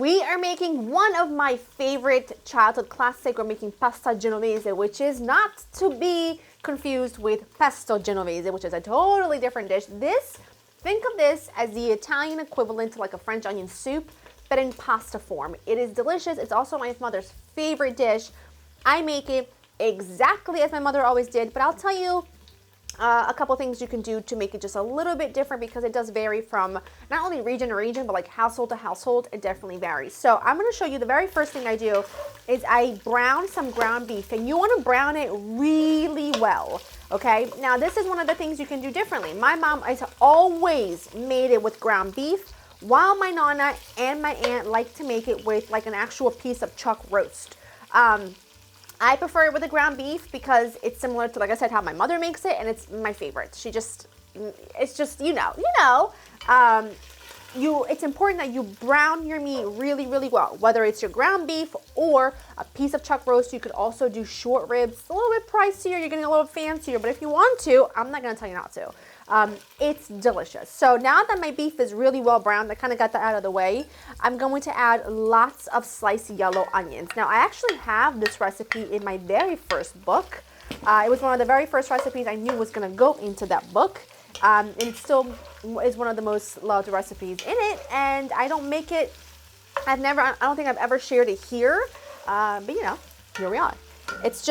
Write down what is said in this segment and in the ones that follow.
We are making one of my favorite childhood classic. We're making pasta Genovese, which is not to be confused with pesto Genovese, which is a totally different dish. Think of this as the Italian equivalent to like a French onion soup, but in pasta form. It is delicious. It's also my mother's favorite dish. I make it exactly as my mother always did, but I'll tell you a couple things you can do to make it just a little bit different, because it does vary from not only region to region, but like household to household. It definitely varies. So I'm going to show you the very first thing I do is I brown some ground beef, and you want to brown it really well. Okay, now this is one of the things you can do differently. My mom has always made it with ground beef, while my nonna and my aunt like to make it with like an actual piece of chuck roast. I prefer it with the ground beef because it's similar to, like I said, how my mother makes it, and it's my favorite. It's just, it's important that you brown your meat really, really well, whether it's your ground beef or a piece of chuck roast. You could also do short ribs, a little bit pricier, you're getting a little fancier, but if you want to, I'm not gonna tell you not to. It's delicious. So now that my beef is really well browned, I kind of got that out of the way, I'm going to add lots of sliced yellow onions. Now I actually have this recipe in my very first book. It was one of the very first recipes I knew was going to go into that book. And it still is one of the most loved recipes in it, and I don't make it, I don't think I've ever shared it here, but here we are. It's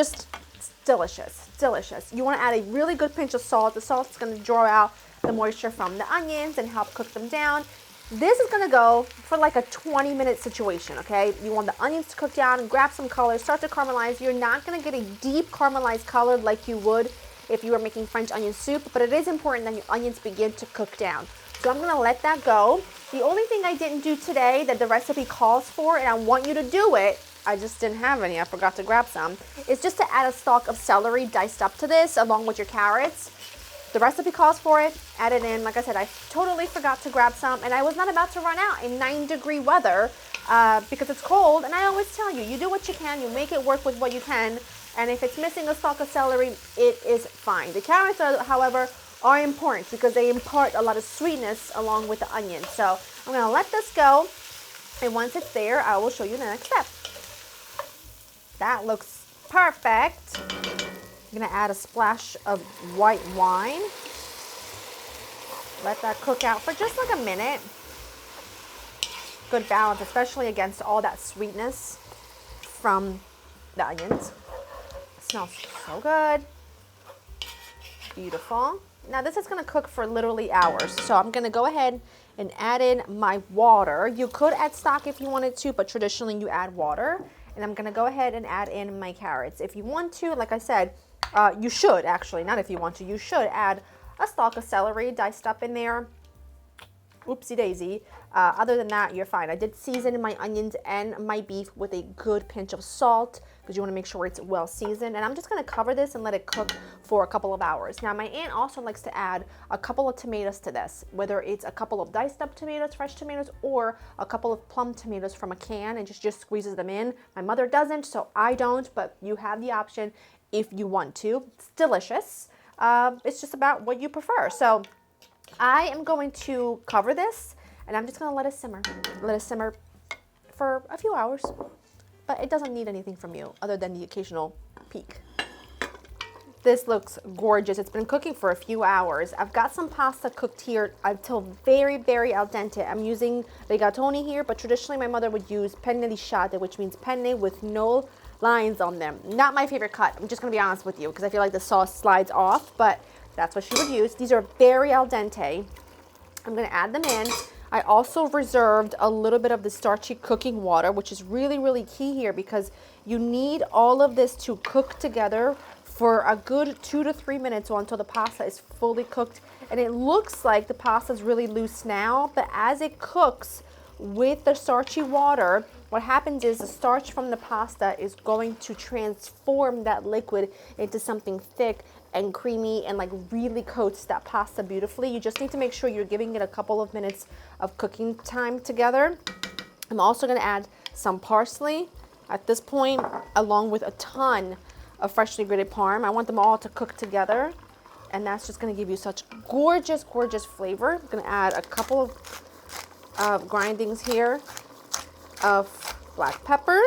delicious, delicious. You want to add a really good pinch of salt. The salt is going to draw out the moisture from the onions and help cook them down. This is going to go for like a 20-minute situation, okay? You want the onions to cook down and grab some color, start to caramelize. You're not going to get a deep caramelized color like you would if you were making French onion soup, but it is important that your onions begin to cook down. So I'm going to let that go. The only thing I didn't do today that the recipe calls for, and I want you to do it, I just didn't have any, I forgot to grab some, is just to add a stalk of celery diced up to this along with your carrots. The recipe calls for it, add it in. Like I said, I totally forgot to grab some, and I was not about to run out in 9-degree weather because it's cold, and I always tell you, you do what you can, you make it work with what you can, and if it's missing a stalk of celery, it is fine. The carrots, however, are important because they impart a lot of sweetness along with the onion. So I'm going to let this go, and once it's there, I will show you the next step. That looks perfect. I'm going to add a splash of white wine. Let that cook out for just like a minute. Good balance, especially against all that sweetness from the onions. It smells so good. Beautiful. Now this is going to cook for literally hours. So I'm going to go ahead and add in my water. You could add stock if you wanted to, but traditionally you add water. And I'm going to go ahead and add in my carrots. If you want to, like I said, you should actually, not if you want to, you should add a stalk of celery diced up in there. Oopsie daisy. Other than that, you're fine. I did season my onions and my beef with a good pinch of salt because you want to make sure it's well seasoned. And I'm just going to cover this and let it cook for a couple of hours. Now, my aunt also likes to add a couple of tomatoes to this, whether it's a couple of diced up tomatoes, fresh tomatoes, or a couple of plum tomatoes from a can and just squeezes them in. My mother doesn't, so I don't, but you have the option if you want to. It's delicious. It's just about what you prefer. So I am going to cover this, and I'm just going to let it simmer. Let it simmer for a few hours, but it doesn't need anything from you other than the occasional peek. This looks gorgeous. It's been cooking for a few hours. I've got some pasta cooked here until very, very al dente. I'm using rigatoni here, but traditionally my mother would use penne lisciate, which means penne with no lines on them. Not my favorite cut. I'm just going to be honest with you because I feel like the sauce slides off, but that's what she would use. These are very al dente. I'm going to add them in. I also reserved a little bit of the starchy cooking water, which is really, really key here because you need all of this to cook together for a good 2 to 3 minutes or until the pasta is fully cooked. And it looks like the pasta is really loose now, but as it cooks with the starchy water, what happens is the starch from the pasta is going to transform that liquid into something thick and creamy and like really coats that pasta beautifully. You just need to make sure you're giving it a couple of minutes of cooking time together. I'm also going to add some parsley at this point, along with a ton of freshly grated parm. I want them all to cook together, and that's just going to give you such gorgeous, gorgeous flavor. I'm going to add a couple of grindings here. of black pepper.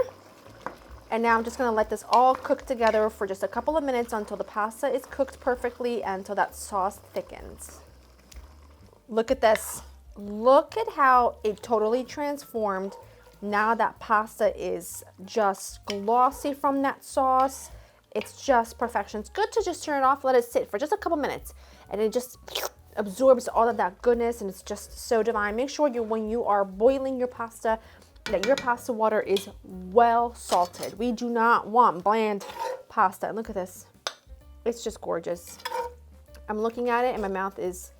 And now I'm just gonna let this all cook together for just a couple of minutes until the pasta is cooked perfectly and until that sauce thickens. Look at this. Look at how it totally transformed. Now that pasta is just glossy from that sauce. It's just perfection. It's good to just turn it off, let it sit for just a couple minutes, and it just absorbs all of that goodness, and it's just so divine. Make sure when you are boiling your pasta, that your pasta water is well salted. We do not want bland pasta. And look at this. It's just gorgeous. I'm looking at it and my mouth is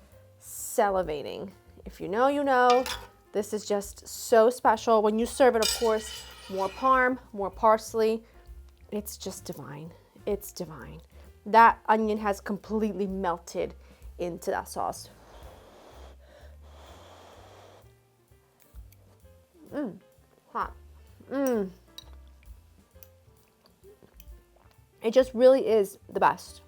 salivating. If you know, you know. This is just so special. When you serve it, of course, more parm, more parsley. It's just divine. It's divine. That onion has completely melted into that sauce. Hot. It just really is the best.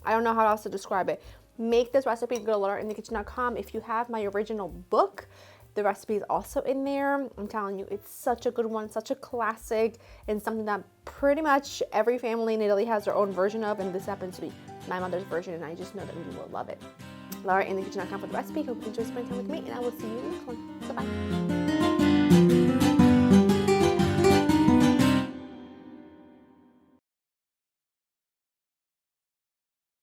I don't know how else to describe it. Make this recipe. Go to laurainthekitchen.com. If you have my original book, the recipe is also in there. I'm telling you, it's such a good one, such a classic, and something that pretty much every family in Italy has their own version of, and this happens to be my mother's version, and I just know that you will love it. laurainthekitchen.com for the recipe. Hope you enjoy spending time with me, and I will see you in the next one. Bye-bye.